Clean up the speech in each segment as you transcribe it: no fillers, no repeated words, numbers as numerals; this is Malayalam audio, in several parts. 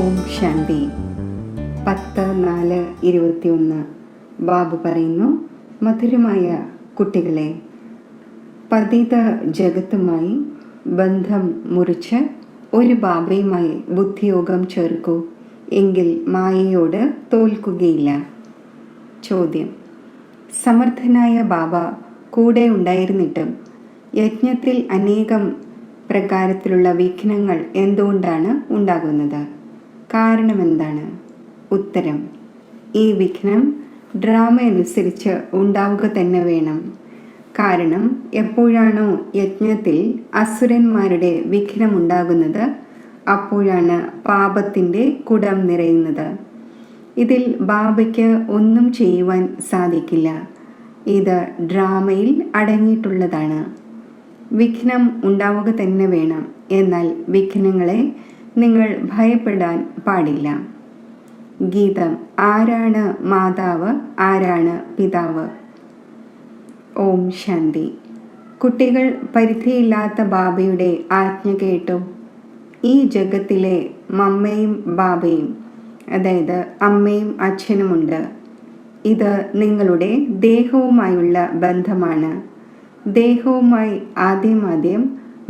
ഓം ശാന്തി. 10-4-21 ബാബു പറയുന്നു, മധുരമായ കുട്ടികളെ, പതിത ജഗത്തുമായി ബന്ധം മുറിച്ച് ഒരു ബാബയുമായി ബുദ്ധിയോഗം ചേർക്കൂ, എങ്കിൽ മായയോട് തോൽക്കുകയില്ല. ചോദ്യം: സമർത്ഥനായ ബാബ കൂടെ ഉണ്ടായിരുന്നിട്ടും യജ്ഞത്തിൽ അനേകം പ്രകാരത്തിലുള്ള വിഘ്നങ്ങൾ എന്തുകൊണ്ടാണ് ഉണ്ടാകുന്നത്? കാരണമെന്താണ്? ഉത്തരം: ഈ വിഘ്നം ഡ്രാമ അനുസരിച്ച് ഉണ്ടാവുക തന്നെ വേണം. കാരണം എപ്പോഴാണോ യജ്ഞത്തിൽ അസുരന്മാരുടെ വിഘ്നമുണ്ടാകുന്നത്, അപ്പോഴാണ് പാപത്തിൻ്റെ കുടം നിറയുന്നത്. ഇതിൽ ബാബയ്ക്ക് ഒന്നും ചെയ്യുവാൻ സാധിക്കില്ല. ഇത് ഡ്രാമയിൽ അടങ്ങിയിട്ടുള്ളതാണ്. വിഘ്നം ഉണ്ടാവുക തന്നെ വേണം. എന്നാൽ വിഘ്നങ്ങളെ നിങ്ങൾ ഭയപ്പെടാൻ പാടില്ല. ഗീതം: ആരാണ് മാതാവ്, ആരാണ് പിതാവ്? ഓം ശാന്തി. കുട്ടികൾ പരിധിയില്ലാത്ത ബാബയുടെ ആജ്ഞ കേട്ടു. ഈ ജഗത്തിലെ മമ്മയും ബാബയും, അതായത് അമ്മയും അച്ഛനുമുണ്ട്. ഇത് നിങ്ങളുടെ ദേഹവുമായുള്ള ബന്ധമാണ്. ദേഹവുമായി ആദ്യം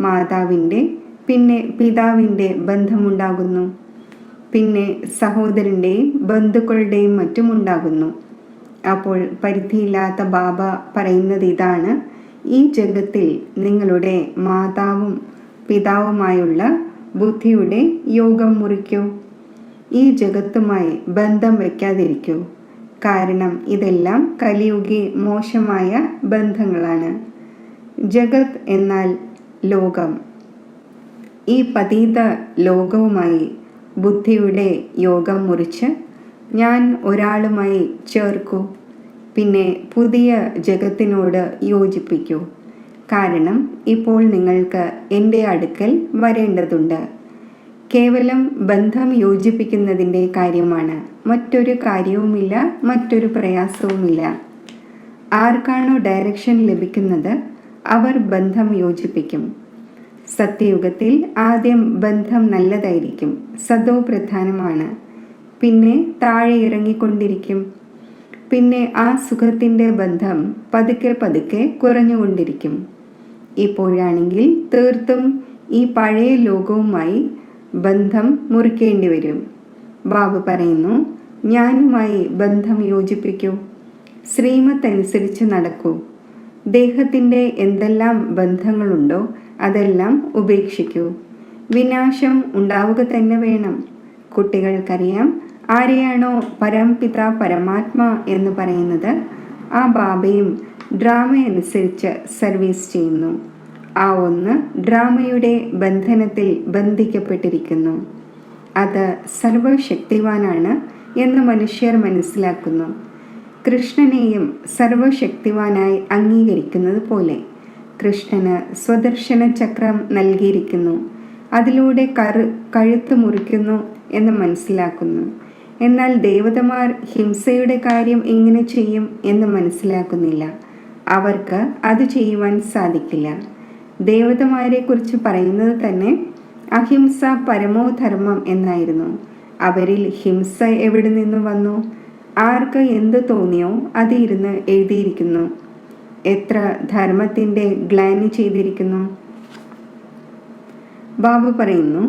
മാതാവിൻ്റെ, പിന്നെ പിതാവിൻ്റെ ബന്ധമുണ്ടാകുന്നു. പിന്നെ സഹോദരൻ്റെയും ബന്ധുക്കളുടെയും മറ്റുമുണ്ടാകുന്നു. അപ്പോൾ പരിധിയില്ലാത്ത ബാബ പറയുന്നത് ഇതാണ്: ഈ ജഗത്തിൽ നിങ്ങളുടെ മാതാവും പിതാവുമായുള്ള ബുദ്ധിയുടെ യോഗം മുറിക്കൂ. ഈ ജഗത്തുമായി ബന്ധം വയ്ക്കാതിരിക്കൂ. കാരണം ഇതെല്ലാം കലിയുഗി മോശമായ ബന്ധങ്ങളാണ്. ജഗത് എന്നാൽ ലോകം. ഈ പതീത ലോകവുമായി ബുദ്ധിയുടെ യോഗം മുറിച്ച് ഞാൻ ഒരാളുമായി ചേർക്കൂ. പിന്നെ പുതിയ ജഗത്തിനോട് യോജിപ്പിക്കൂ. കാരണം ഇപ്പോൾ നിങ്ങൾക്ക് എൻ്റെ അടുക്കൽ വരേണ്ടതുണ്ട്. കേവലം ബന്ധം യോജിപ്പിക്കുന്നതിൻ്റെ കാര്യമാണ്. മറ്റൊരു കാര്യവുമില്ല, മറ്റൊരു പ്രയാസവുമില്ല. ആർക്കാണോ ഡയറക്ഷൻ ലഭിക്കുന്നത്, അവർ ബന്ധം യോജിപ്പിക്കും. സത്യയുഗത്തിൽ ആദ്യം ബന്ധം നല്ലതായിരിക്കും, സദോ പ്രധാനമാണ്. പിന്നെ താഴെ ഇറങ്ങിക്കൊണ്ടിരിക്കും. പിന്നെ ആ സുഖത്തിൻ്റെ ബന്ധം പതുക്കെ പതുക്കെ കുറഞ്ഞുകൊണ്ടിരിക്കും. ഇപ്പോഴാണെങ്കിൽ തീർത്തും ഈ പഴയ ലോകവുമായി ബന്ധം മുറിക്കേണ്ടി വരും. ബാബു പറയുന്നു, ഞാനുമായി ബന്ധം യോജിപ്പിക്കൂ. ശ്രീമത്ത് അനുസരിച്ച് നടക്കൂ. ദേഹത്തിൻ്റെ എന്തെല്ലാം ബന്ധങ്ങളുണ്ടോ അതെല്ലാം ഉപേക്ഷിക്കൂ. വിനാശം ഉണ്ടാവുക തന്നെ വേണം. കുട്ടികൾക്കറിയാം, ആരെയാണോ പരംപിത പരമാത്മാ എന്ന് പറയുന്നത്, ആ ബാബയും ഡ്രാമ അനുസരിച്ച് സർവീസ് ചെയ്യുന്നു. ആ ഒന്ന് ഡ്രാമയുടെ ബന്ധനത്തിൽ ബന്ധിക്കപ്പെട്ടിരിക്കുന്നു. അത് സർവശക്തിവാനാണ് എന്ന് മനുഷ്യർ മനസ്സിലാക്കുന്നു. കൃഷ്ണനെയും സർവശക്തിവാനായി അംഗീകരിക്കുന്നത് പോലെ കൃഷ്ണന് സ്വദർശന ചക്രം നൽകിയിരിക്കുന്നു. അതിലൂടെ കഴുത്ത് മുറിക്കുന്നു എന്ന് മനസ്സിലാക്കുന്നു. എന്നാൽ ദേവതമാർ ഹിംസയുടെ കാര്യം എങ്ങനെ ചെയ്യും എന്ന് മനസ്സിലാക്കുന്നില്ല. അവർക്ക് അത് ചെയ്യുവാൻ സാധിക്കില്ല. ദേവതമാരെക്കുറിച്ച് പറയുന്നത് തന്നെ അഹിംസ പരമോധർമ്മം എന്നായിരുന്നു. അവരിൽ ഹിംസ എവിടെ നിന്ന് വന്നു? ആർക്ക് എന്ത് തോന്നിയോ അത് ഇരുന്ന് എഴുതിയിരിക്കുന്നു. എത്ര ധർമ്മത്തിൻ്റെ ഗ്ലാനി ചെയ്തിരിക്കുന്നു. ബാബു പറയുന്നു,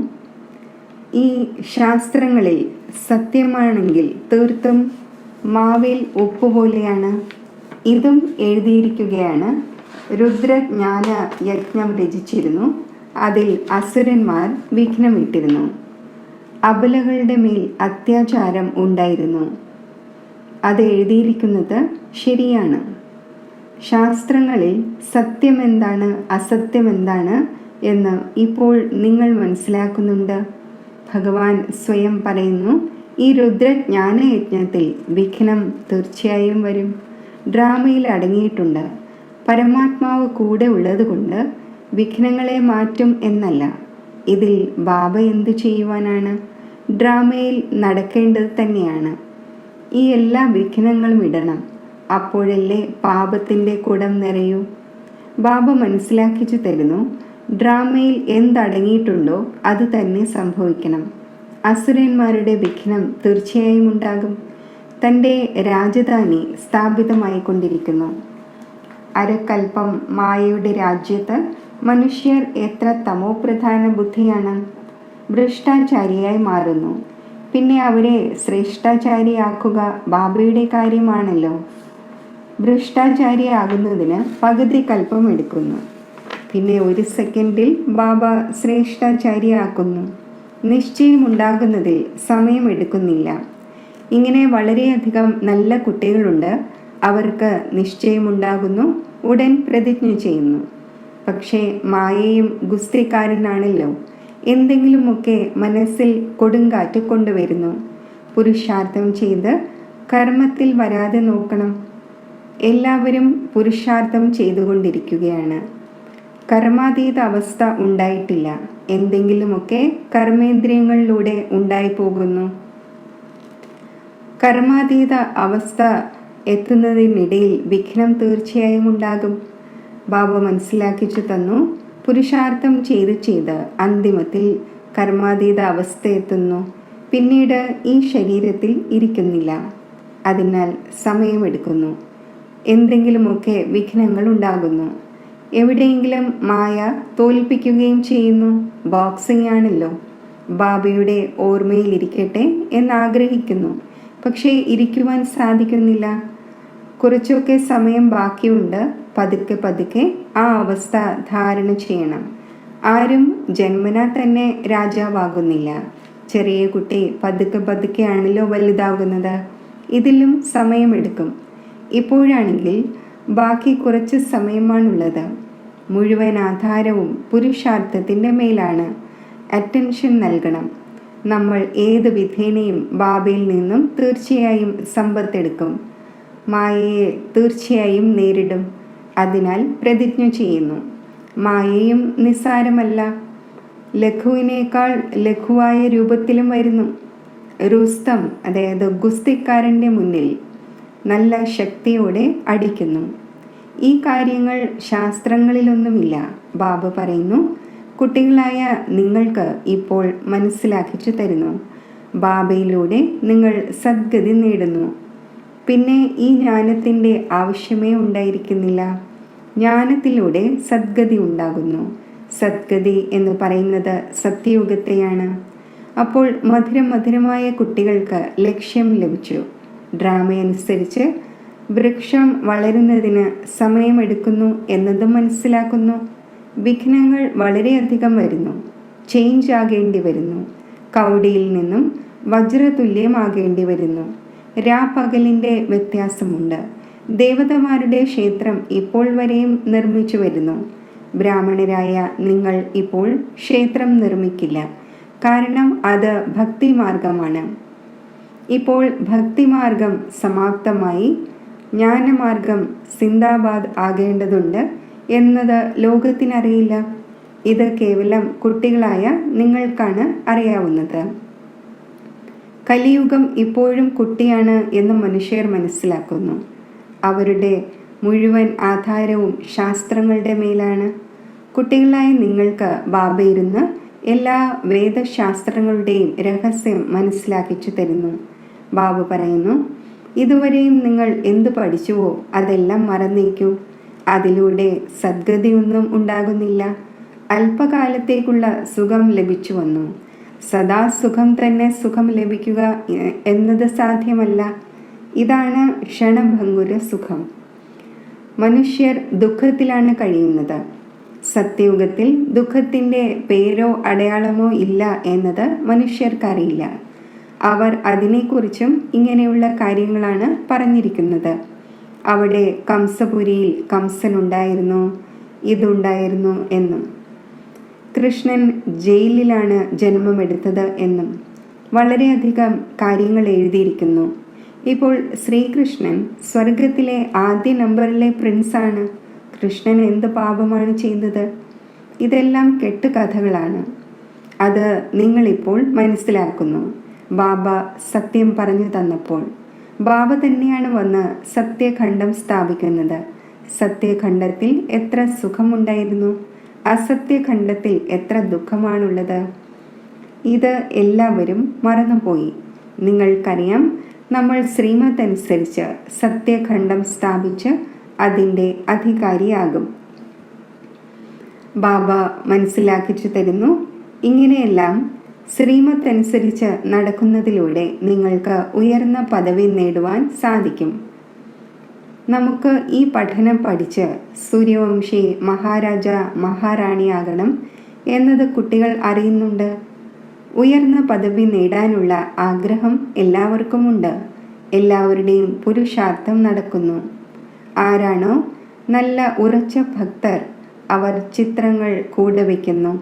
ഈ ശാസ്ത്രങ്ങളിൽ സത്യമാണെങ്കിൽ തീർത്തും മാവിൽ ഉപ്പുപോലെയാണ്. ഇതും എഴുതിയിരിക്കുകയാണ്. രുദ്രജ്ഞാന യജ്ഞം രചിച്ചിരുന്നു. അതിൽ അസുരന്മാർ വിഘ്നമിട്ടിരുന്നു. അബലകളുടെ മേൽ അത്യാചാരം ഉണ്ടായിരുന്നു. അത് എഴുതിയിരിക്കുന്നത് ശരിയാണ്. ശാസ്ത്രങ്ങളിൽ സത്യമെന്താണ്, അസത്യമെന്താണ് എന്ന് ഇപ്പോൾ നിങ്ങൾ മനസ്സിലാക്കുന്നുണ്ട്. ഭഗവാൻ സ്വയം പറയുന്നു, ഈ രുദ്രജ്ഞാനയജ്ഞത്തിൽ വിഘ്നം തീർച്ചയായും വരും. ഡ്രാമയിൽ അടങ്ങിയിട്ടുണ്ട്. പരമാത്മാവ് കൂടെ ഉള്ളതുകൊണ്ട് വിഘ്നങ്ങളെ മാറ്റും എന്നല്ല. ഇതിൽ ബാബ എന്തു ചെയ്യുവാനാണ്? ഡ്രാമയിൽ നടക്കേണ്ടത് തന്നെയാണ്. ഈ എല്ലാ വിഘ്നങ്ങളും ഇടണം. അപ്പോഴല്ലേ പാപത്തിൻ്റെ കുടം നിറയൂ. ബാബ മനസ്സിലാക്കിച്ചു തരുന്നു, ഡ്രാമയിൽ എന്തടങ്ങിയിട്ടുണ്ടോ അത് തന്നെ സംഭവിക്കണം. അസുരന്മാരുടെ വിഘ്നം തീർച്ചയായും ഉണ്ടാകും. തൻ്റെ രാജധാനി സ്ഥാപിതമായിക്കൊണ്ടിരിക്കുന്നു. അരക്കൽപ്പം മായയുടെ രാജ്യത്ത് മനുഷ്യർ എത്ര തമോപ്രധാന ബുദ്ധിയാണ്. ഭ്രഷ്ടാചാരിയായി മാറുന്നു. പിന്നെ അവരെ ശ്രേഷ്ഠാചാരിയാക്കുക ബാബയുടെ കാര്യമാണല്ലോ. ഭ്രഷ്ടാചാരിയാകുന്നതിന് പകുതി കൽപ്പം എടുക്കുന്നു. പിന്നെ 1 സെക്കൻഡിൽ ബാബ ശ്രേഷ്ഠാചാരിയാക്കുന്നു. നിശ്ചയമുണ്ടാകുന്നതിൽ സമയമെടുക്കുന്നില്ല. ഇങ്ങനെ വളരെയധികം നല്ല കുട്ടികളുണ്ട്. അവർക്ക് നിശ്ചയമുണ്ടാകുന്നു, ഉടൻ പ്രതിജ്ഞ ചെയ്യുന്നു. പക്ഷേ മായയും ഗുസ്തിക്കാരനാണല്ലോ. എന്തെങ്കിലുമൊക്കെ മനസ്സിൽ കൊടുങ്കാറ്റ് കൊണ്ടുവരുന്നു. പുരുഷാർത്ഥം ചെയ്ത് കർമ്മത്തിൽ വരാതെ നോക്കണം. എല്ലാവരും പുരുഷാർത്ഥം ചെയ്തുകൊണ്ടിരിക്കുകയാണ്. കർമാതീത അവസ്ഥ ഉണ്ടായിട്ടില്ല. എന്തെങ്കിലുമൊക്കെ കർമ്മേന്ദ്രിയങ്ങളിലൂടെ ഉണ്ടായിപ്പോകുന്നു. കർമാതീത അവസ്ഥ എത്തുന്നതിനിടയിൽ വിഘ്നം തീർച്ചയായും ഉണ്ടാകും. ബാബ മനസ്സിലാക്കിച്ചു തന്നു. പുരുഷാർത്ഥം ചെയ്ത് അന്തിമത്തിൽ കർമാതീത അവസ്ഥ എത്തുന്നു. പിന്നീട് ഈ ശരീരത്തിൽ ഇരിക്കുന്നില്ല. അതിനാൽ സമയമെടുക്കുന്നു. എന്തെങ്കിലുമൊക്കെ വിഘ്നങ്ങൾ ഉണ്ടാകുന്നു. എവിടെയെങ്കിലും മായ തോൽപ്പിക്കുകയും ചെയ്യുന്നു. ബോക്സിംഗ് ആണല്ലോ. ബാബയുടെ ഓർമ്മയിലിരിക്കട്ടെ എന്നാഗ്രഹിക്കുന്നു. പക്ഷേ ഇരിക്കുവാൻ സാധിക്കുന്നില്ല. കുറച്ചൊക്കെ സമയം ബാക്കിയുണ്ട്. പതുക്കെ പതുക്കെ ആ അവസ്ഥ ധാരണ ചെയ്യണം. ആരും ജന്മനാ തന്നെ രാജാവാകുന്നില്ല. ചെറിയ കുട്ടി പതുക്കെ പതുക്കെയാണല്ലോ വലുതാകുന്നത്. ഇതിലും സമയമെടുക്കും. ഇപ്പോഴാണെങ്കിൽ ബാക്കി കുറച്ച് സമയമാണുള്ളത്. മുഴുവൻ ആധാരവും പുരുഷാർത്ഥത്തിൻ്റെ മേലാണ്. അറ്റൻഷൻ നൽകണം. നമ്മൾ ഏത് വിധേനയും ബാബയിൽ നിന്നും തീർച്ചയായും സമ്പത്തെടുക്കും. മായയെ തീർച്ചയായും നേരിടും. അതിനാൽ പ്രതിജ്ഞ ചെയ്യുന്നു. മായയും നിസ്സാരമല്ല. ലഘുവിനേക്കാൾ ലഘുവായ രൂപത്തിലും വരുന്നു. റുസ്തം, അതായത് ഗുസ്തിക്കാരൻ്റെ മുന്നിൽ നല്ല ശക്തിയോടെ അടിക്കുന്നു. ഈ കാര്യങ്ങൾ ശാസ്ത്രങ്ങളിലൊന്നുമില്ല. ബാബ പറയുന്നു, കുട്ടികളായ നിങ്ങൾക്ക് ഇപ്പോൾ മനസ്സിലാക്കിച്ചു തരുന്നു. ബാബയിലൂടെ നിങ്ങൾ സദ്ഗതി നേടുന്നു. പിന്നെ ഈ ജ്ഞാനത്തിൻ്റെ ആവശ്യമേ ഉണ്ടായിരിക്കുന്നില്ല. ജ്ഞാനത്തിലൂടെ സദ്ഗതി ഉണ്ടാകുന്നു. സദ്ഗതി എന്ന് പറയുന്നത് സത്യയുഗത്തെയാണ്. അപ്പോൾ മധുരമായ കുട്ടികൾക്ക് ലക്ഷ്യം ലഭിച്ചു. ഡ്രാമയനുസരിച്ച് വൃക്ഷം വളരുന്നതിന് സമയമെടുക്കുന്നു എന്നതും മനസ്സിലാക്കുന്നു. വിഘ്നങ്ങൾ വളരെയധികം വരുന്നു. ചേഞ്ച് ആകേണ്ടി വരുന്നു. കൗടിയിൽ നിന്നും വജ്രതുല്യമാകേണ്ടി വരുന്നു. രാപ്പകലിൻ്റെ വ്യത്യാസമുണ്ട്. ദേവതമാരുടെ ക്ഷേത്രം ഇപ്പോൾ വരെയും നിർമ്മിച്ചു വരുന്നു. ബ്രാഹ്മണരായ നിങ്ങൾ ഇപ്പോൾ ക്ഷേത്രം നിർമ്മിക്കില്ല. കാരണം അത് ഭക്തിമാർഗമാണ്. ഇപ്പോൾ ഭക്തിമാർഗം സമാപ്തമായി ജ്ഞാനമാർഗം സിന്ദാബാദ് ആകേണ്ടതുണ്ട് എന്നത് ലോകത്തിനറിയില്ല. ഇത് കേവലം കുട്ടികളായ നിങ്ങൾക്കാണ് അറിയാവുന്നത്. കലിയുഗം ഇപ്പോഴും കുട്ടിയാണ് എന്ന് മനുഷ്യർ മനസ്സിലാക്കുന്നു. അവരുടെ മുഴുവൻ ആധാരവും ശാസ്ത്രങ്ങളുടെ മേലാണ്. കുട്ടികളായ നിങ്ങൾക്ക് ബാബ ഇരുന്ന് എല്ലാ വേദശാസ്ത്രങ്ങളുടെയും രഹസ്യം മനസ്സിലാക്കിച്ചു തരുന്നു. ബാബ പറയുന്നു, ഇതുവരെയും നിങ്ങൾ എന്തു പഠിച്ചുവോ അതെല്ലാം മറന്നേക്കൂ. അതിലൂടെ സദ്ഗതിയൊന്നും ഉണ്ടാകുന്നില്ല. അല്പകാലത്തേക്കുള്ള സുഖം ലഭിച്ചു വന്നു. സദാ സുഖം തന്നെ സുഖം ലഭിക്കുക എന്നത് സാധ്യമല്ല. ഇതാണ് ക്ഷണഭംഗുര സുഖം. മനുഷ്യർ ദുഃഖത്തിലാണ് കഴിയുന്നത്. സത്യയുഗത്തിൽ ദുഃഖത്തിൻ്റെ പേരോ അടയാളമോ ഇല്ല എന്നത് മനുഷ്യർക്കറിയില്ല. അവർ അതിനെക്കുറിച്ചും ഇങ്ങനെയുള്ള കാര്യങ്ങളാണ് പറഞ്ഞിരിക്കുന്നത്. അവിടെ കംസപുരിയിൽ കംസനുണ്ടായിരുന്നു, ഇതുണ്ടായിരുന്നു എന്നും കൃഷ്ണൻ ജയിലിലാണ് ജന്മമെടുത്തത് എന്നും വളരെയധികം കാര്യങ്ങൾ എഴുതിയിരിക്കുന്നു. ഇപ്പോൾ ശ്രീകൃഷ്ണൻ സ്വർഗത്തിലെ ആദ്യ നമ്പറിലെ പ്രിൻസാണ്. കൃഷ്ണൻ എന്ത് പാപമാണ് ചെയ്തത്? ഇതെല്ലാം കെട്ടുകഥകളാണ്. അത് നിങ്ങളിപ്പോൾ മനസ്സിലാക്കുന്നു. ബാബ സത്യം പറഞ്ഞു തന്നപ്പോൾ ബാബ തന്നെയാണ് വന്ന് സത്യഖണ്ഡം സ്ഥാപിക്കുന്നത്. സത്യഖണ്ഡത്തിൽ എത്ര സുഖമുണ്ടായിരുന്നു, അസത്യഖണ്ഡത്തിൽ എത്ര ദുഃഖമാണുള്ളത്. ഇത് എല്ലാവരും മറന്നുപോയി. നിങ്ങൾക്കറിയാം, നമ്മൾ ശ്രീമത്ത് അനുസരിച്ച് സത്യഖണ്ഡം സ്ഥാപിച്ച് അതിൻ്റെ അധികാരിയാകും. ബാബ മനസ്സിലാക്കിച്ചു തരുന്നു, ഇങ്ങനെയെല്ലാം ശ്രീമത്ത് അനുസരിച്ച് നടക്കുന്നതിലൂടെ നിങ്ങൾക്ക് ഉയർന്ന പദവി നേടുവാൻ സാധിക്കും. നമുക്ക് ഈ പഠനം പഠിച്ച് സൂര്യവംശി മഹാരാജ മഹാറാണിയാകണം എന്നത് കുട്ടികൾ അറിയുന്നുണ്ട്. ഉയർന്ന പദവി നേടാനുള്ള ആഗ്രഹം എല്ലാവർക്കുമുണ്ട്. എല്ലാവരുടെയും പുരുഷാർത്ഥം നടക്കുന്നു. ആരാണോ നല്ല ഉറച്ച ഭക്തർ, അവർ ചിത്രങ്ങൾ കൂടെ വയ്ക്കുന്നു.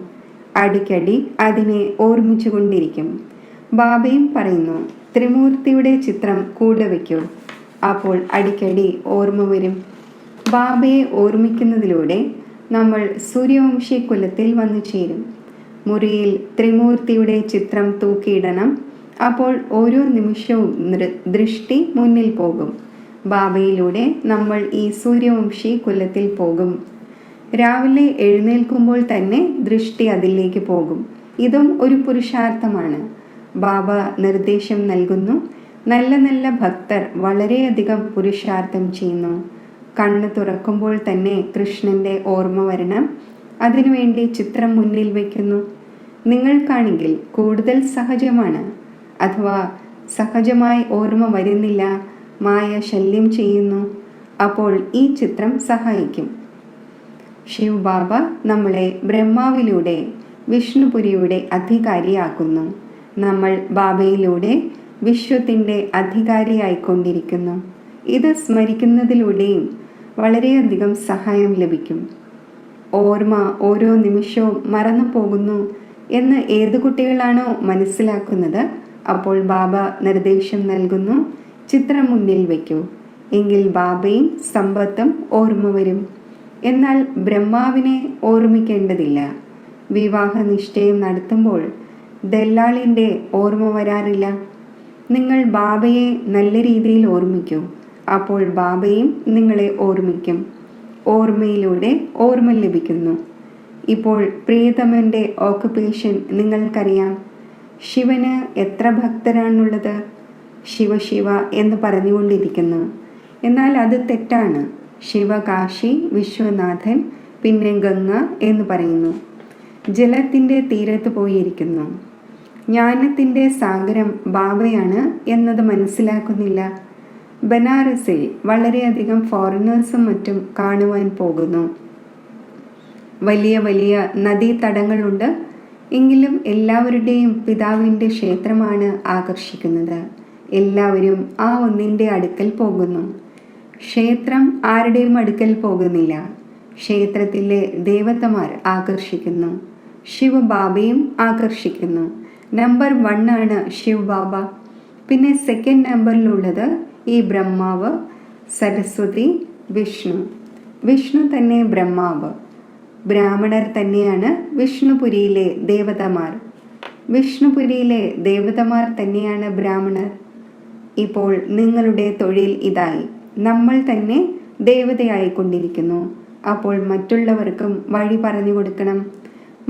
അടിക്കടി അതിനെ ഓർമ്മിച്ചു കൊണ്ടിരിക്കും. ബാബയും പറയുന്നു, ത്രിമൂർത്തിയുടെ ചിത്രം കൂടെ വയ്ക്കൂ, അപ്പോൾ അടിക്കടി ഓർമ്മ വരും. ബാബയെ ഓർമ്മിക്കുന്നതിലൂടെ നമ്മൾ സൂര്യവംശി കുലത്തിൽ വന്നു ചേരും. മുറിയിൽ ത്രിമൂർത്തിയുടെ ചിത്രം തൂക്കിയിടണം. അപ്പോൾ ഓരോ നിമിഷവും ദൃഷ്ടി മുന്നിൽ പോകും. ബാബയിലൂടെ നമ്മൾ ഈ സൂര്യവംശി കുലത്തിൽ പോകും. രാവിലെ എഴുന്നേൽക്കുമ്പോൾ തന്നെ ദൃഷ്ടി അതിലേക്ക് പോകും. ഇതും ഒരു പുരുഷാർത്ഥമാണ്. ബാബ നിർദ്ദേശം നൽകുന്നു, നല്ല നല്ല ഭക്തർ വളരെയധികം പുരുഷാർത്ഥം ചെയ്യുന്നു. കണ്ണ് തുറക്കുമ്പോൾ തന്നെ കൃഷ്ണൻ്റെ ഓർമ്മ വരണം. അതിനുവേണ്ടി ചിത്രം മുന്നിൽ വയ്ക്കുന്നു. നിങ്ങൾക്കാണെങ്കിൽ കൂടുതൽ സഹജമാണ്, അഥവാ സഹജമായി ഓർമ്മ വരുന്നില്ല, മായ ശല്യം ചെയ്യുന്നു. അപ്പോൾ ഈ ചിത്രം സഹായിക്കും. ശിവ് ബാബ നമ്മളെ ബ്രഹ്മാവിലൂടെ വിഷ്ണുപുരിയുടെ അധികാരിയാക്കുന്നു. നമ്മൾ ബാബയിലൂടെ വിശ്വത്തിൻ്റെ അധികാരിയായിക്കൊണ്ടിരിക്കുന്നു. ഇത് സ്മരിക്കുന്നതിലൂടെയും വളരെയധികം സഹായം ലഭിക്കും. ഓർമ്മ ഓരോ നിമിഷവും മറന്നു പോകുന്നു എന്ന് ഏത് കുട്ടികളാണോ മനസ്സിലാക്കുന്നത്, അപ്പോൾ ബാബ നിർദ്ദേശം നൽകുന്നു, ചിത്രം മുന്നിൽ വയ്ക്കൂ, എങ്കിൽ ബാബയും സമ്പത്തും ഓർമ്മ വരും. എന്നാൽ ബ്രഹ്മാവിനെ ഓർമ്മിക്കേണ്ടതില്ല. വിവാഹ നിശ്ചയം നടത്തുമ്പോൾ ദല്ലാളിൻ്റെ ഓർമ്മ വരാറില്ല. നിങ്ങൾ ബാബയെ നല്ല രീതിയിൽ ഓർമ്മിക്കൂ, അപ്പോൾ ബാബയും നിങ്ങളെ ഓർമ്മിക്കും. ഓർമ്മയിലൂടെ ഓർമ്മ ലഭിക്കുന്നു. ഇപ്പോൾ പ്രിയതമൻ്റെ ഓക്കുപേഷൻ നിങ്ങൾക്കറിയാം. ശിവന് എത്ര ഭക്തരാണുള്ളത്? ശിവ ശിവ എന്ന് പറഞ്ഞുകൊണ്ടിരിക്കുന്നു. എന്നാൽ അത് തെറ്റാണ്. ശിവ കാശി വിശ്വനാഥൻ, പിന്നെ ഗംഗ എന്ന് പറയുന്നു. ജലത്തിൻ്റെ തീരത്ത് പോയിരിക്കുന്നു. ജ്ഞാനത്തിൻ്റെ സാഗരം ബാബയാണ് എന്നത് മനസ്സിലാക്കുന്നില്ല. ബനാറസിൽ വളരെയധികം ഫോറിനേഴ്സും മറ്റും കാണുവാൻ പോകുന്നു. വലിയ വലിയ നദീതടങ്ങളുണ്ട്. എങ്കിലും എല്ലാവരുടെയും പിതാവിൻ്റെ ക്ഷേത്രമാണ് ആകർഷിക്കുന്നത്. എല്ലാവരും ആ ഒന്നിൻ്റെ അടുക്കൽ പോകുന്നു. ക്ഷേത്രം ആരുടെയും അടുക്കൽ പോകുന്നില്ല. ക്ഷേത്രത്തിലെ ദേവതമാർ ആകർഷിക്കുന്നു. ശിവബാബയും ആകർഷിക്കുന്നു. നമ്പർ 1 ആണ് ശിവബാബ. പിന്നെ സെക്കൻഡ് നമ്പറിലുള്ളത് ഈ ബ്രഹ്മാവ്, സരസ്വതി, വിഷ്ണു. വിഷ്ണു തന്നെ ബ്രഹ്മാവ്. ബ്രാഹ്മണർ തന്നെയാണ് വിഷ്ണുപുരിയിലെ ദേവതമാർ. വിഷ്ണുപുരിയിലെ ദേവതമാർ തന്നെയാണ് ബ്രാഹ്മണർ. ഇപ്പോൾ നിങ്ങളുടെ തൊഴിൽ ഇതായി. നമ്മൾ തന്നെ ദേവതയായിക്കൊണ്ടിരിക്കുന്നു. അപ്പോൾ മറ്റുള്ളവർക്കും വഴി പറഞ്ഞു കൊടുക്കണം.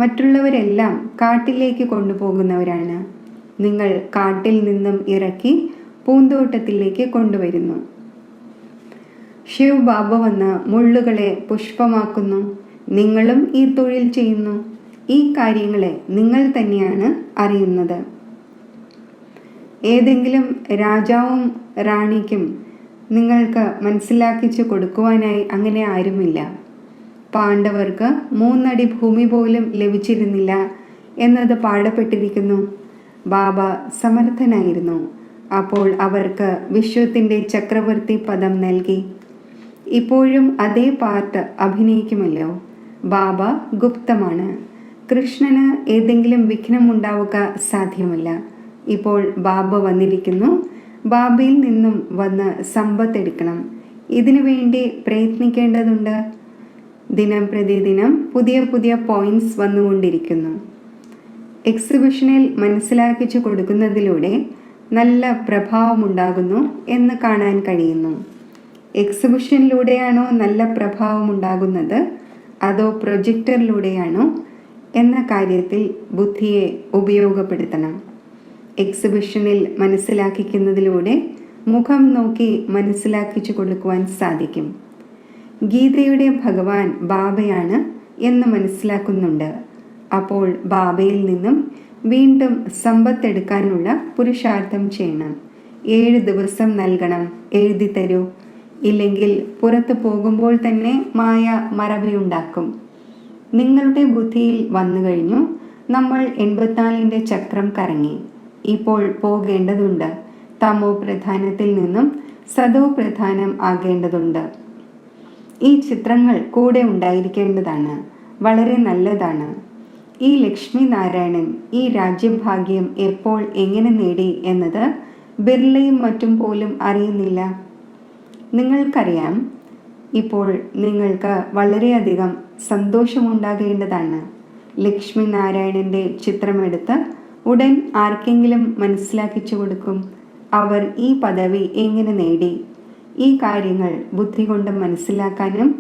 മറ്റുള്ളവരെല്ലാം കാട്ടിലേക്ക് കൊണ്ടുപോകുന്നവരാണ്. നിങ്ങൾ കാട്ടിൽ നിന്നും ഇറക്കി പൂന്തോട്ടത്തിലേക്ക് കൊണ്ടുവരുന്നു. ശിവ് ബാബ വന്ന് മുള്ളുകളെ പുഷ്പമാക്കുന്നു. നിങ്ങളും ഈ തൊഴിൽ ചെയ്യുന്നു. ഈ കാര്യങ്ങളെ നിങ്ങൾ തന്നെയാണ് അറിയുന്നത്. ഏതെങ്കിലും രാജാവും റാണിക്കും നിങ്ങൾക്ക് മനസ്സിലാക്കിച്ചു കൊടുക്കുവാനായി അങ്ങനെ ആരുമില്ല. പാണ്ഡവർക്ക് 3 അടി ഭൂമി പോലും ലഭിച്ചിരുന്നില്ല എന്നത് പാടപ്പെട്ടിരിക്കുന്നു. ബാബ സമർത്ഥനായിരുന്നു. അപ്പോൾ അവർക്ക് വിശ്വത്തിൻ്റെ ചക്രവർത്തി പദം നൽകി. ഇപ്പോഴും അതേ പാർട്ട് അഭിനയിക്കുമല്ലോ. ബാബ ഗുപ്തമാണ്. കൃഷ്ണന് ഏതെങ്കിലും വിഘ്നമുണ്ടാവുക സാധ്യമല്ല. ഇപ്പോൾ ബാബ വന്നിരിക്കുന്നു. ബാബയിൽ നിന്നും വന്ന് സമ്പത്തെടുക്കണം. ഇതിനു വേണ്ടി പ്രയത്നിക്കേണ്ടതുണ്ട്. ദിനം പ്രതിദിനം പുതിയ പുതിയ പോയിന്റ്സ് വന്നുകൊണ്ടിരിക്കുന്നു. എക്സിബിഷനിൽ മനസ്സിലാക്കിച്ചു കൊടുക്കുന്നതിലൂടെ നല്ല പ്രഭാവമുണ്ടാകുന്നു എന്ന് കാണാൻ കഴിയുന്നു. എക്സിബിഷനിലൂടെയാണോ നല്ല പ്രഭാവമുണ്ടാകുന്നത്, അതോ പ്രൊജക്ടറിലൂടെയാണോ? എന്ന കാര്യത്തിൽ ബുദ്ധിയെ ഉപയോഗപ്പെടുത്തണം. എക്സിബിഷനിൽ മനസ്സിലാക്കിക്കുന്നതിലൂടെ മുഖം നോക്കി മനസ്സിലാക്കിച്ചു കൊടുക്കുവാൻ സാധിക്കും. ഗീതയുടെ ഭഗവാൻ ബാബയാണ് എന്ന് മനസ്സിലാക്കുന്നുണ്ട്. അപ്പോൾ ബാബയിൽ നിന്നും വീണ്ടും സമ്പത്തെടുക്കാനുള്ള പുരുഷാർത്ഥം ചെയ്യണം. 7 ദിവസം നൽകണം, എഴുതി തരൂ, ഇല്ലെങ്കിൽ പുറത്തു പോകുമ്പോൾ തന്നെ മായ മറവിയുണ്ടാക്കും. നിങ്ങളുടെ ബുദ്ധിയിൽ വന്നു കഴിഞ്ഞു, നമ്മൾ 84ന്റെ ചക്രം കറങ്ങി, ഇപ്പോൾ പോകേണ്ടതുണ്ട്. തമോ പ്രധാനത്തിൽ നിന്നും സദോ പ്രധാനം ആകേണ്ടതുണ്ട്. ഈ ചിത്രങ്ങൾ കൂടെ ഉണ്ടായിരിക്കേണ്ടതാണ്. വളരെ നല്ലതാണ്. ഈ ലക്ഷ്മി നാരായണൻ ഈ രാജ്യഭാഗ്യം എപ്പോൾ എങ്ങനെ നേടി എന്നത് ബിർളയും മറ്റും പോലും അറിയുന്നില്ല. നിങ്ങൾക്കറിയാം. ഇപ്പോൾ നിങ്ങൾക്ക് വളരെയധികം സന്തോഷമുണ്ടാകേണ്ടതാണ്. ലക്ഷ്മി നാരായണൻ്റെ ചിത്രമെടുത്ത് ഉടൻ ആർക്കെങ്കിലും മനസ്സിലാക്കിച്ചു കൊടുക്കും. അവർ ഈ പദവി എങ്ങനെ നേടി. ഈ കാര്യങ്ങൾ ബുദ്ധി കൊണ്ട് മനസ്സിലാക്കാനും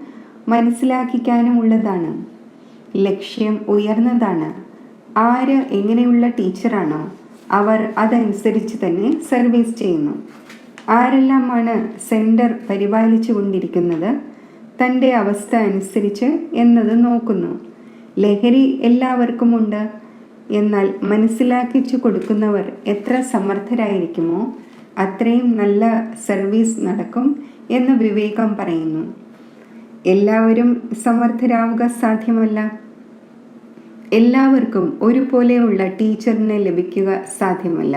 മനസ്സിലാക്കിക്കാനും ഉള്ളതാണ്. ലക്ഷ്യം ഉയർന്നതാണ്. ആര് എങ്ങനെയുള്ള ടീച്ചറാണോ അവർ അതനുസരിച്ച് തന്നെ സർവീസ് ചെയ്യുന്നു. ആരെല്ലാമാണ് സെൻറ്റർ പരിപാലിച്ചു കൊണ്ടിരിക്കുന്നത് തൻ്റെ അവസ്ഥ അനുസരിച്ച് എന്നത് നോക്കുന്നു. ലഹരി എല്ലാവർക്കുമുണ്ട്. എന്നാൽ മനസ്സിലാക്കിച്ചു കൊടുക്കുന്നവർ എത്ര സമർത്ഥരായിരിക്കുമോ അത്രയും നല്ല സർവീസ് നടക്കും എന്ന് വിവേകം പറയുന്നു. എല്ലാവരും സമർത്ഥരാവുക സാധ്യമല്ല. എല്ലാവർക്കും ഒരുപോലെയുള്ള ടീച്ചറിനെ ലഭിക്കുക സാധ്യമല്ല.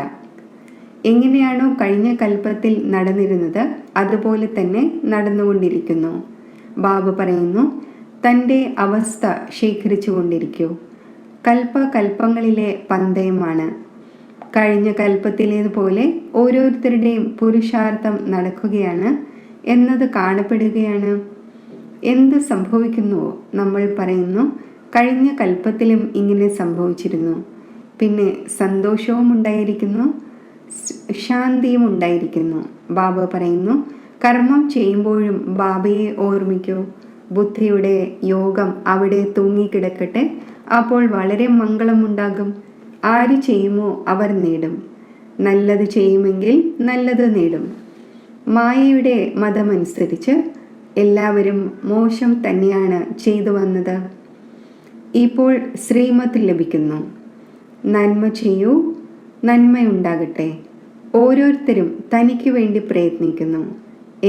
എങ്ങനെയാണോ കഴിഞ്ഞ കൽപ്പത്തിൽ നടന്നിരുന്നത് അതുപോലെ തന്നെ നടന്നുകൊണ്ടിരിക്കുന്നു. ബാബ പറയുന്നു, തൻ്റെ അവസ്ഥ ശേഖരിച്ചു കൊണ്ടിരിക്കൂ. കൽപ്പകൽപ്പങ്ങളിലെ പന്തയമാണ്. കഴിഞ്ഞ കൽപ്പത്തിലേതുപോലെ ഓരോരുത്തരുടെയും പുരുഷാർത്ഥം നടക്കുകയാണ് എന്നത് കാണപ്പെടുകയാണ്. എന്ത് സംഭവിക്കുന്നുവോ നമ്മൾ പറയുന്നു, കഴിഞ്ഞ കൽപ്പത്തിലും ഇങ്ങനെ സംഭവിച്ചിരുന്നു. പിന്നെ സന്തോഷവും ഉണ്ടായിരിക്കുന്നു, ശാന്തിയും ഉണ്ടായിരിക്കുന്നു. ബാബ പറയുന്നു, കർമ്മം ചെയ്യുമ്പോഴും ബാബയെ ഓർമ്മിക്കൂ. ബുദ്ധിയുടെ യോഗം അവിടെ തൂങ്ങിക്കിടക്കട്ടെ. അപ്പോൾ വളരെ മംഗളമുണ്ടാകും. ആര് ചെയ്യുമോ അവർ നേടും. നല്ലത് ചെയ്യുമെങ്കിൽ നല്ലത് നേടും. മായയുടെ മതമനുസരിച്ച് എല്ലാവരും മോശം തന്നെയാണ് ചെയ്തു വന്നത്. ഇപ്പോൾ ശ്രീമത്ത് ലഭിക്കുന്നു. നന്മ ചെയ്യൂ, നന്മയുണ്ടാകട്ടെ. ഓരോരുത്തരും തനിക്ക് വേണ്ടി പ്രയത്നിക്കുന്നു.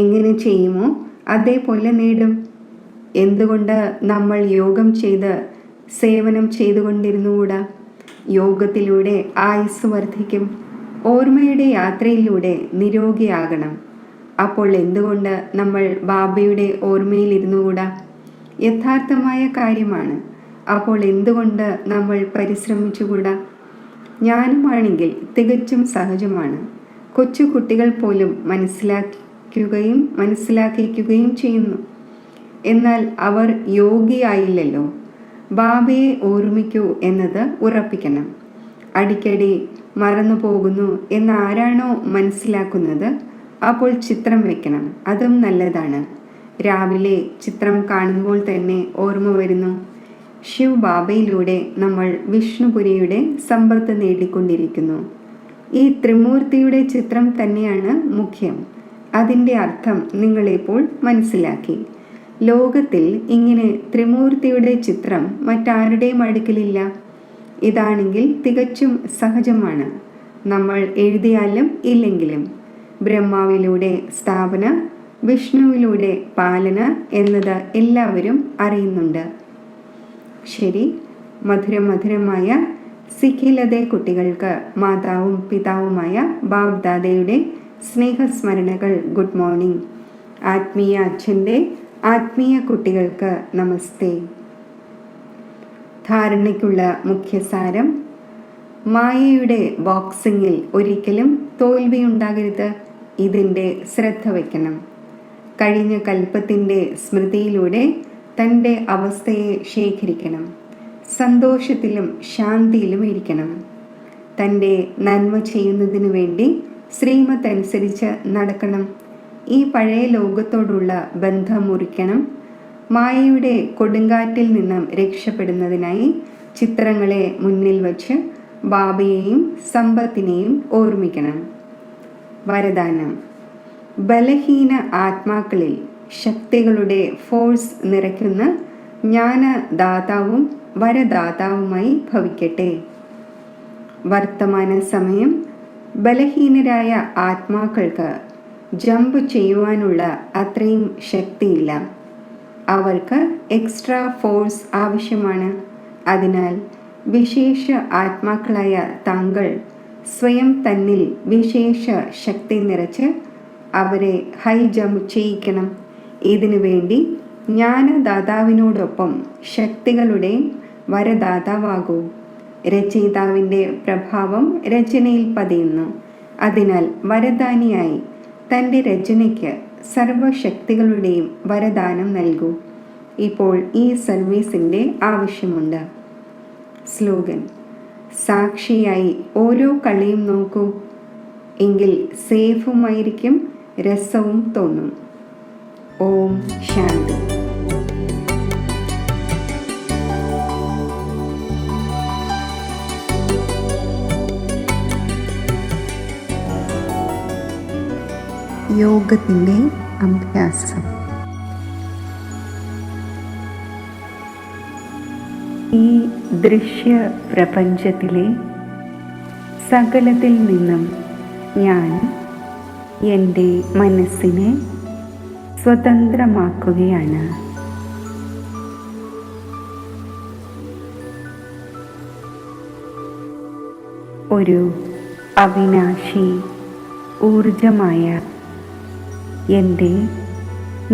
എങ്ങനെ ചെയ്യുമോ അതേപോലെ നേടും. എന്തുകൊണ്ട് നമ്മൾ യോഗം ചെയ്ത് സേവനം ചെയ്തുകൊണ്ടിരുന്നുകൂടാ? യോഗത്തിലൂടെ ആയുസ് വർദ്ധിക്കും. ഓർമ്മയുടെ യാത്രയിലൂടെ നിരോഗിയാകണം. അപ്പോൾ എന്തുകൊണ്ട് നമ്മൾ ബാബയുടെ ഓർമ്മയിലിരുന്നുകൂടാ? യഥാർത്ഥമായ കാര്യമാണ്. അപ്പോൾ എന്തുകൊണ്ട് നമ്മൾ പരിശ്രമിച്ചുകൂടാ? ജ്ഞാനമാണെങ്കിൽ തികച്ചും സഹജമാണ്. കൊച്ചു കുട്ടികൾ പോലും മനസ്സിലാക്കിക്കുകയും ചെയ്യുന്നു. എന്നാൽ അവർ യോഗിയായില്ലല്ലോ. ബാബയെ ഓർമ്മിക്കൂ എന്നത് ഉറപ്പിക്കണം. അടിക്കടി മറന്നു പോകുന്നു എന്ന് ആരാണോ മനസ്സിലാക്കുന്നത് അപ്പോൾ ചിത്രം വെക്കണം. അതും നല്ലതാണ്. രാവിലെ ചിത്രം കാണുമ്പോൾ തന്നെ ഓർമ്മ വരുന്നു. ശിവ് ബാബയിലൂടെ നമ്മൾ വിഷ്ണുപുരിയുടെ സമ്പത്ത് നേടിക്കൊണ്ടിരിക്കുന്നു. ഈ ത്രിമൂർത്തിയുടെ ചിത്രം തന്നെയാണ് മുഖ്യം. അതിൻ്റെ അർത്ഥം നിങ്ങളിപ്പോൾ മനസ്സിലാക്കി. ലോകത്തിൽ ഇങ്ങനെ ത്രിമൂർത്തിയുടെ ചിത്രം മറ്റാരുടെയും അടുക്കലില്ല. ഇതാണെങ്കിൽ തികച്ചും സഹജമാണ്. നമ്മൾ എഴുതിയാലും ഇല്ലെങ്കിലും ബ്രഹ്മാവിലൂടെ സ്ഥാപന, വിഷ്ണുവിലൂടെ പാലന എന്നത് എല്ലാവരും അറിയുന്നുണ്ട്. ശരി, മധുരമായ സിഖിലതെ കുട്ടികൾക്ക് മാതാവും പിതാവുമായ ബാബ്ദാദയുടെ സ്നേഹസ്മരണകൾ. Good morning. ആത്മീയ അച്ഛൻ്റെ ആത്മീയ കുട്ടികൾക്ക് നമസ്തേ. ധാരണയ്ക്കുള്ള മുഖ്യസാരം: മായയുടെ ബോക്സിങ്ങിൽ ഒരിക്കലും തോൽവിയുണ്ടാകരുത്. ഇതിൻ്റെ ശ്രദ്ധ വയ്ക്കണം. കഴിഞ്ഞ കൽപ്പത്തിൻ്റെ സ്മൃതിയിലൂടെ തൻ്റെ അവസ്ഥയെ ശേഖരിക്കണം. സന്തോഷത്തിലും ശാന്തിയിലും ഇരിക്കണം. തൻ്റെ നന്മ ചെയ്യുന്നതിനു വേണ്ടി ശ്രീമത്ത് അനുസരിച്ച് നടക്കണം. ഈ പഴയ ലോകത്തോടുള്ള ബന്ധം മുറിക്കണം. മായയുടെ കൊടുങ്കാറ്റിൽ നിന്നും രക്ഷപ്പെടുന്നതിനായി ചിത്രങ്ങളെ മുന്നിൽ വച്ച് ബാബയെയും സമ്പത്തിനെയും ഓർമ്മിക്കണം. വരദാനം: ബലഹീന ആത്മാക്കളിൽ ശക്തികളുടെ ഫോഴ്സ് നിറയ്ക്കുന്ന ജ്ഞാനദാതാവും വരദാതാവുമായി ഭവിക്കട്ടെ. വർത്തമാന സമയം ബലഹീനരായ ആത്മാക്കൾക്ക് ജമ്പ് ചെയ്യുവാനുള്ള അത്രയും ശക്തിയില്ല. അവർക്ക് എക്സ്ട്രാ ഫോഴ്സ് ആവശ്യമാണ്. അതിനാൽ വിശേഷ ആത്മാക്കളായ താങ്കൾ സ്വയം തന്നിൽ വിശേഷ ശക്തി നിറച്ച് അവരെ ഹൈ ജമ്പ് ചെയ്യിക്കണം. ഇതിനു വേണ്ടി ജ്ഞാനദാതാവിനോടൊപ്പം ശക്തികളുടെ വരദാതാവാകൂ. രചയിതാവിൻ്റെ പ്രഭാവം രചനയിൽ പതിയുന്നു. അതിനാൽ വരദാനിയായി തൻ്റെ രചനയ്ക്ക് സർവശക്തികളുടെയും വരദാനം നൽകൂ. ഇപ്പോൾ ഈ സർവീസിൻ്റെ ആവശ്യമുണ്ട്. സ്ലോഗൻ: സാക്ഷിയായി ഓരോ കളിയും നോക്കൂ. എങ്കിൽ സേഫുമായിരിക്കും, രസവും തോന്നും. ഓം ശാന്തി. യോഗത്തിൻ്റെ അഭ്യാസം. ഈ ദൃശ്യ പ്രപഞ്ചത്തിലെ സകലത്തിൽ നിന്നും ഞാൻ എൻ്റെ മനസ്സിനെ സ്വതന്ത്രമാക്കുകയാണ്. ഒരു അവിനാശി ഊർജമായ എൻ്റെ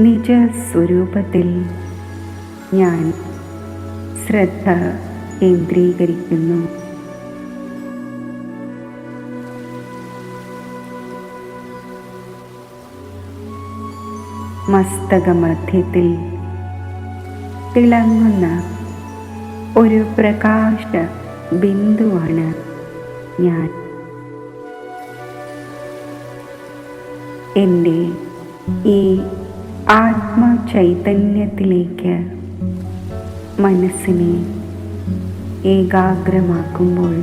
നിജസ്വരൂപത്തിൽ ഞാൻ ശ്രദ്ധ കേന്ദ്രീകരിക്കുന്നു. മസ്തകമധ്യത്തിൽ തിളങ്ങുന്ന ഒരു പ്രകാശ ബിന്ദുവാണ് ഞാൻ. എൻ്റെ ഈ ആത്മചൈതന്യത്തിലേക്ക് മനസ്സിനെ ഏകാഗ്രമാക്കുമ്പോൾ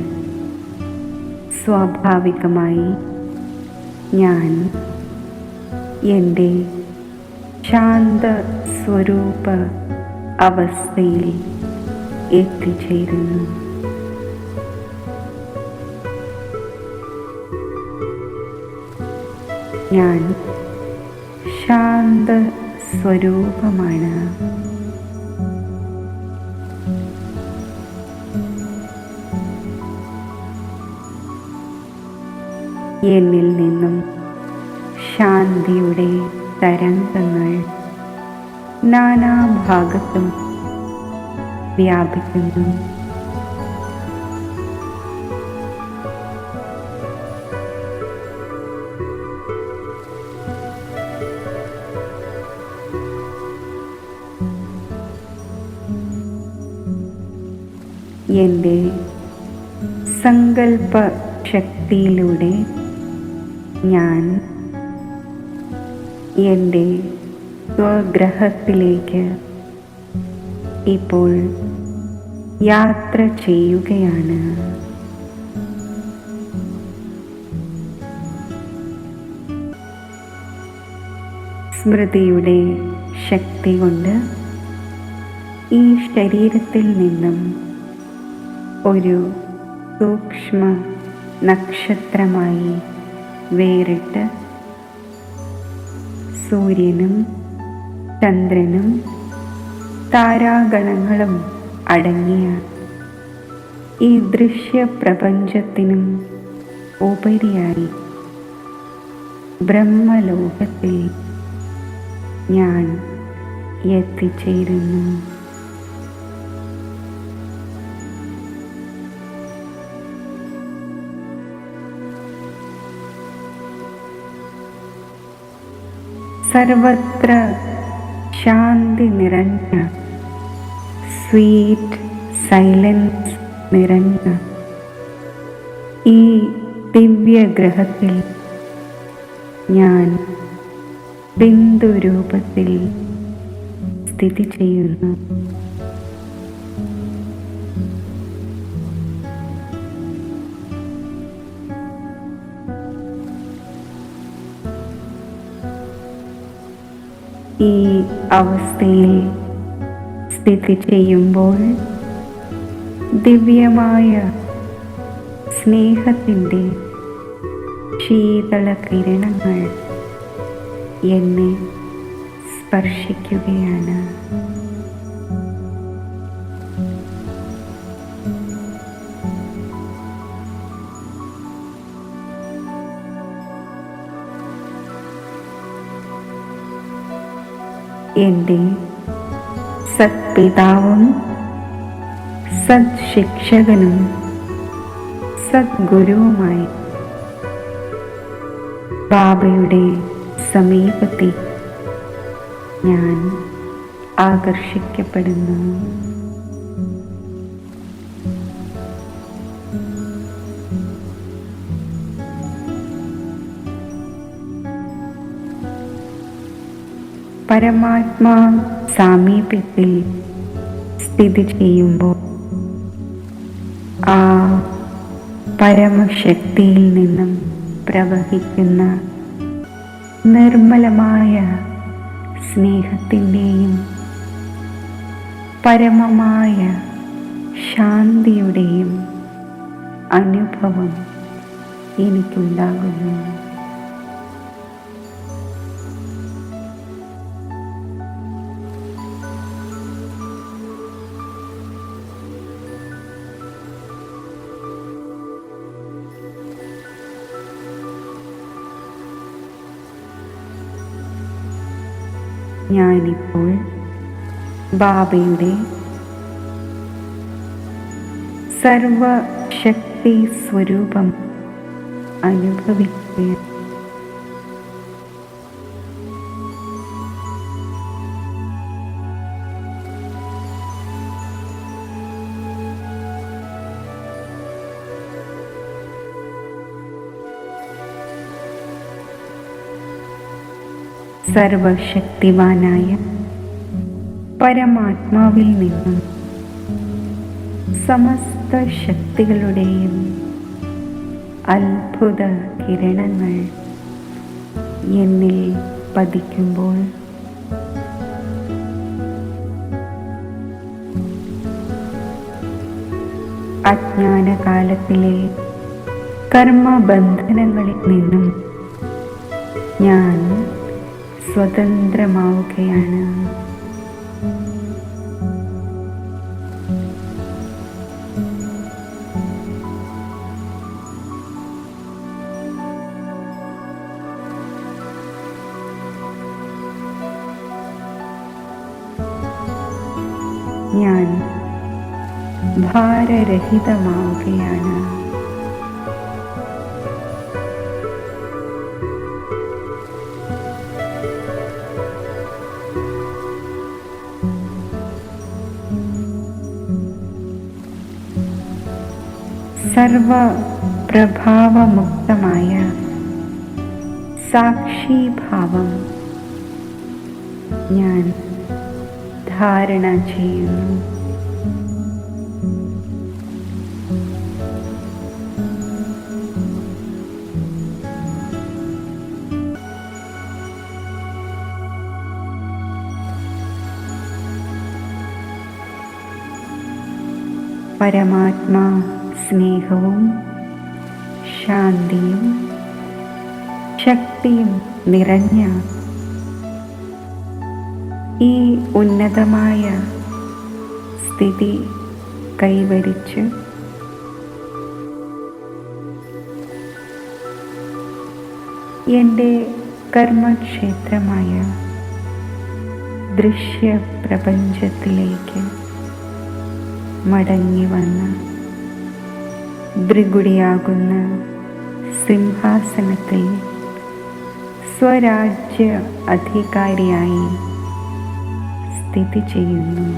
സ്വാഭാവികമായി ഞാൻ എൻ്റെ ശാന്ത സ്വരൂപ അവസ്ഥയിൽ എത്തിച്ചേരുന്നു. ഞാൻ ശാന്ത സ്വരൂപമാണ്. എന്നിൽ നിന്നും ശാന്തിയുടെ തരംഗങ്ങൾ നാനാഭാഗത്തും വ്യാപിക്കുന്നു. എൻ്റെ സങ്കൽപ്പ ശക്തിയിലൂടെ ഞാൻ എൻ്റെ സ്വഗ്രഹത്തിലേക്ക് ഇപ്പോൾ യാത്ര ചെയ്യുകയാണ്. സ്മൃതിയുടെ ശക്തി കൊണ്ട് ഈ ശരീരത്തിൽ നിന്നും ഒരു സൂക്ഷ്മ നക്ഷത്രമായി വേറിട്ട് സൂര്യനും ചന്ദ്രനും താരാഗണങ്ങളും അടങ്ങിയ ഈ ദൃശ്യപ്രപഞ്ചത്തിനും ഉപരിയായി ബ്രഹ്മലോകത്തിൽ ഞാൻ എത്തിച്ചേരുന്നു. സർവത്ര ശാന്തി നിറഞ്ഞ, സ്വീറ്റ് സൈലൻസ് നിറഞ്ഞ ഈ ദിവ്യഗ്രഹത്തിൽ ഞാൻ ബിന്ദുരൂപത്തിൽ സ്ഥിതി ചെയ്യുന്നു. ഈ അവസ്ഥയിൽ സ്ഥിതി ചെയ്യുമ്പോൾ ദിവ്യമായ സ്നേഹത്തിൻ്റെ ശീതള കിരണങ്ങൾ എന്നെ സ്പർശിക്കുകയാണ്. എൻ്റെ സത്പിതാവും സത്ശിക്ഷകനും സദ്ഗുരുവുമായി ബാബയുടെ സമീപത്തേക്ക് ഞാൻ ആകർഷിക്കപ്പെടുന്നു. പരമാത്മാ സാമീപ്യത്തിൽ സ്ഥിതി ചെയ്യുമ്പോൾ ആ പരമശക്തിയിൽ നിന്നും പ്രവഹിക്കുന്ന നിർമ്മലമായ സ്നേഹത്തിൻ്റെയും പരമമായ ശാന്തിയുടെയും അനുഭവം എനിക്കുണ്ടാകുന്നു. ഞാനിപ്പോൾ ബാബയുടെ സർവശക്തി സ്വരൂപം അനുഭവിക്കുകയാണ്. സർവശക്തിവാനായ പരമാത്മാവിൽ നിന്നും സമസ്ത ശക്തികളുടെയും അത്ഭുത കിരണങ്ങൾ എന്നിൽ പതിക്കുമ്പോൾ അജ്ഞാനകാലത്തിലെ കർമ്മബന്ധനങ്ങളിൽ നിന്നും ഞാൻ സ്വതന്ത്രമാവുകയാണ്. ഞാൻ ഭാരരഹിതമാവുകയാണ്. സർവപ്രഭാവമുക്തമായ സാക്ഷിഭാവം ഞാൻ ധാരണ ചെയ്യുന്നു. പരമാത്മാ സ്നേഹവും ശാന്തിയും ശക്തിയും നിറഞ്ഞ ഈ ഉന്നതമായ സ്ഥിതി കൈവരിച്ച് എൻ്റെ കർമ്മക്ഷേത്രമായ ദൃശ്യപ്രപഞ്ചത്തിലേക്ക് മടങ്ങി വന്ന് ദ്രിഗുടിയാകുന്ന സിംഹാസനത്തിൽ സ്വരാജ്യ അധികാരിയായി സ്ഥിതി ചെയ്യുന്നു.